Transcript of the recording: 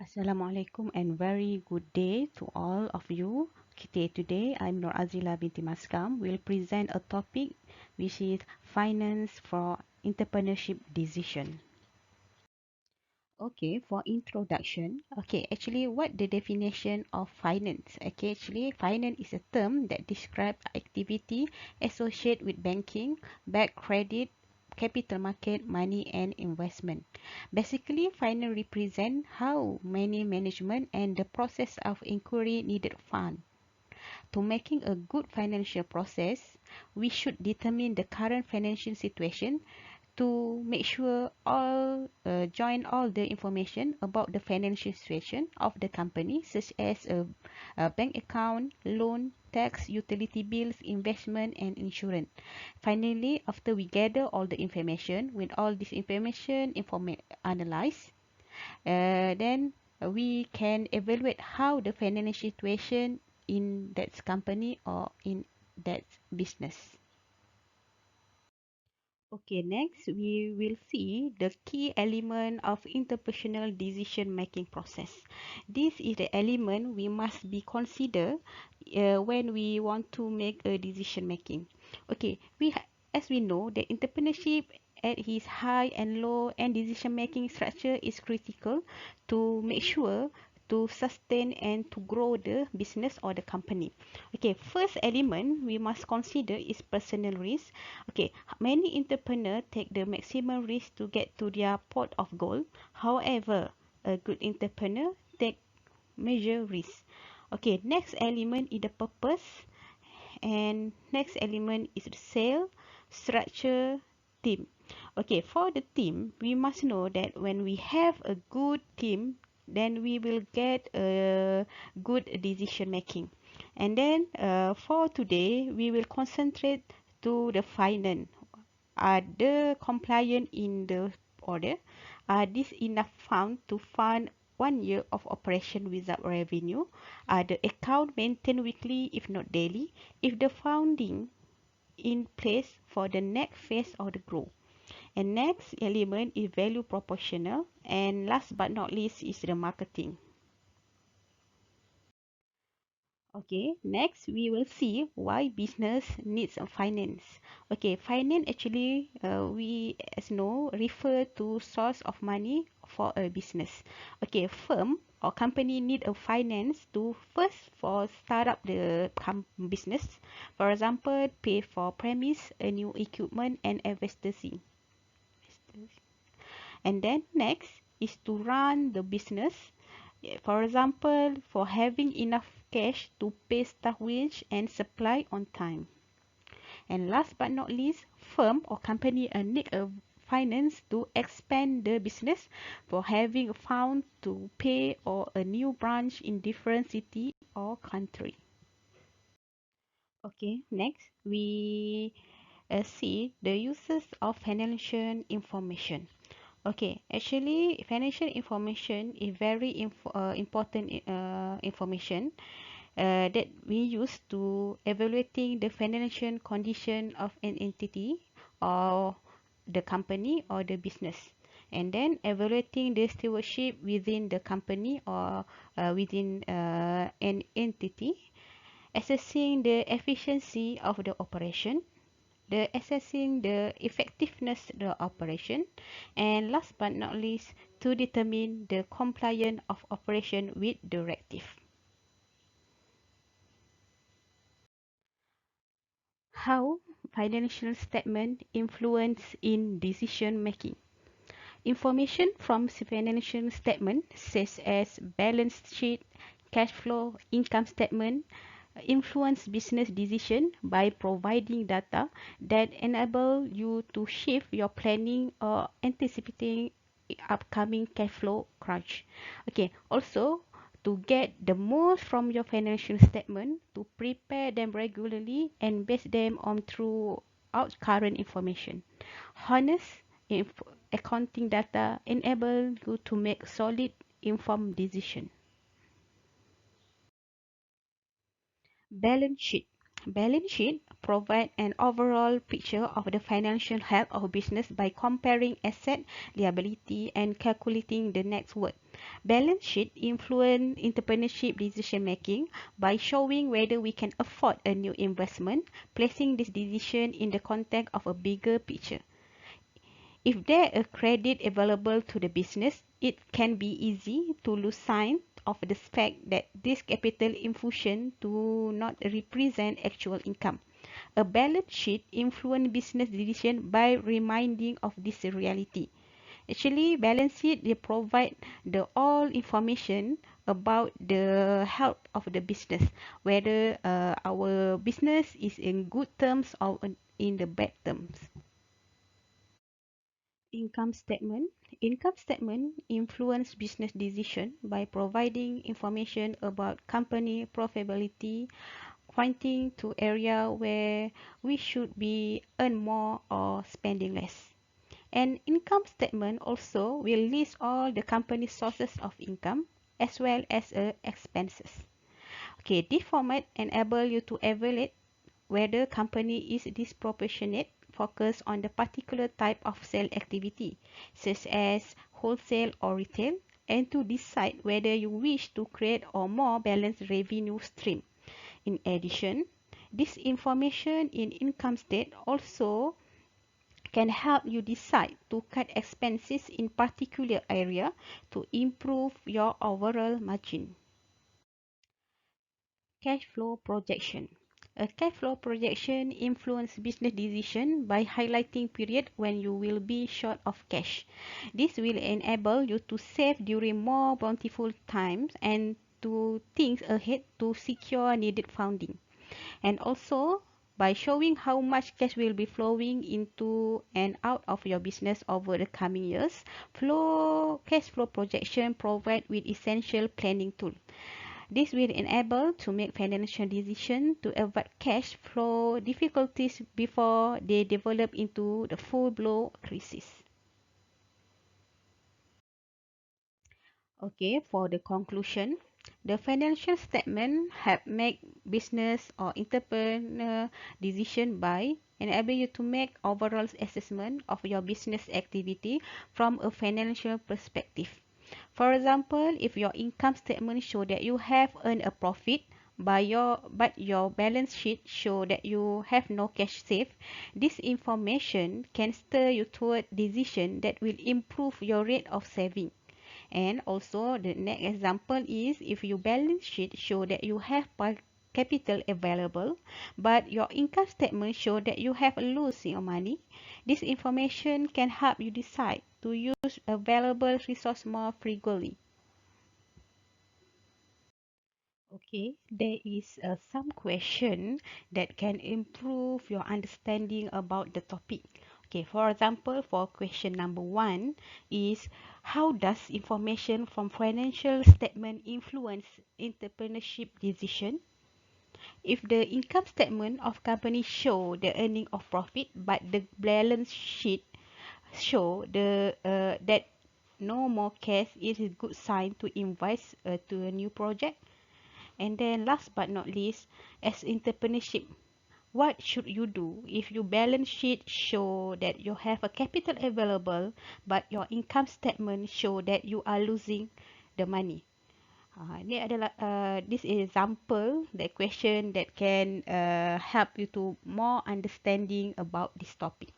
Assalamualaikum and very good day to all of you. Today I'm Nur Azila binti Maskam. Will present a topic which is finance for entrepreneurship decision. Okay, for introduction, actually what the definition of finance? Finance is a term that describes activity associated with banking, bank credit, capital market, money and investment. Basically, finance represent how money management and the process of inquiry needed fund. To making a good financial process, we should determine the current financial situation to make sure join all the information about the financial situation of the company, such as a bank account, loan, tax, utility bills, investment, and insurance. Finally, after we gather all the information, with all this information analyzed, then we can evaluate how the financial situation in that company or in that business. Okay, next we will see the key element of interpersonal decision making process. This is the element we must be consider when we want to make a decision making. Okay, as we know, the entrepreneurship at its high and low and decision making structure is critical to make sure to sustain and to grow the business or the company. Okay, first element we must consider is personal risk. Okay, many entrepreneurs take the maximum risk to get to their pot of gold. However, a good entrepreneur take major risk. Okay, next element is the purpose, and next element is the sale, structure, team. Okay, for the team, we must know that when we have a good team, then we will get a good decision making. And then for today, we will concentrate to the finance. Are the compliant in the order? Are this enough fund to fund 1 year of operation without revenue? Are the account maintained weekly if not daily? If the funding in place for the next phase of the growth? And next element is value proportional, and last but not least is the marketing. Okay, next we will see why business needs a finance. Okay, finance actually we as know refer to source of money for a business. Okay, firm or company need a finance to first for start up the business. For example, pay for premise, a new equipment and investing. And then next is to run the business. For example, for having enough cash to pay staff wage and supply on time. And last but not least, firm or company need a finance to expand the business for having a fund to pay or a new branch in different city or country. Okay, next we see the uses of financial information. Okay, actually, financial information is very important information that we use to evaluating the financial condition of an entity or the company or the business, and then evaluating the stewardship within the company or within an entity, assessing the efficiency of the operation, the assessing the effectiveness of the operation, and last but not least, to determine the compliance of operation with directive. How financial statement influence in decision making? Information from financial statement such as balance sheet, cash flow, income statement influence business decision by providing data that enable you to shift your planning or anticipating upcoming cash flow crunch. Okay, also to get the most from your financial statement, to prepare them regularly and base them on throughout current information. Honest accounting data enable you to make solid informed decision. Balance sheet. Balance sheet provide an overall picture of the financial health of business by comparing asset, liability, and calculating the net worth. Balance sheet influence entrepreneurship decision making by showing whether we can afford a new investment, placing this decision in the context of a bigger picture. If there is credit available to the business, it can be easy to lose sight of the fact that this capital infusion do not represent actual income. A balance sheet influences business decision by reminding of this reality. Actually, balance sheet they provide the all information about the health of the business, whether our business is in good terms or in the bad terms. Income statement. Income statement influence business decision by providing information about company profitability, pointing to area where we should be earn more or spending less. An income statement also will list all the company's sources of income as well as expenses. Okay, this format enable you to evaluate whether company is disproportionate focus on the particular type of sale activity, such as wholesale or retail, and to decide whether you wish to create a more balanced revenue stream. In addition, this information in income state also can help you decide to cut expenses in particular area to improve your overall margin. Cash flow projection. A cash flow projection influences business decision by highlighting period when you will be short of cash. This will enable you to save during more bountiful times and to think ahead to secure needed funding. And also by showing how much cash will be flowing into and out of your business over the coming years, cash flow projection provide with essential planning tool. This will enable to make financial decisions to avoid cash flow difficulties before they develop into the full-blown crisis. Okay, for the conclusion, the financial statement help make business or entrepreneur decision by enable you to make overall assessment of your business activity from a financial perspective. For example, if your income statement show that you have earned a profit but your balance sheet show that you have no cash saved, this information can steer you toward decision that will improve your rate of saving. And also the next example is if your balance sheet show that you have capital available but your income statement show that you have lose your money, this information can help you decide to use available resource more frequently. Okay, there is some question that can improve your understanding about the topic. Okay, for example, for question number 1 is how does information from financial statement influence entrepreneurship decision? If the income statement of company show the earning of profit but the balance sheet show that no more cash, is a good sign to invest to a new project. And then last but not least, as entrepreneurship, what should you do if your balance sheet show that you have a capital available but your income statement show that you are losing the money? Ini adalah this example that question that can help you to more understanding about this topic.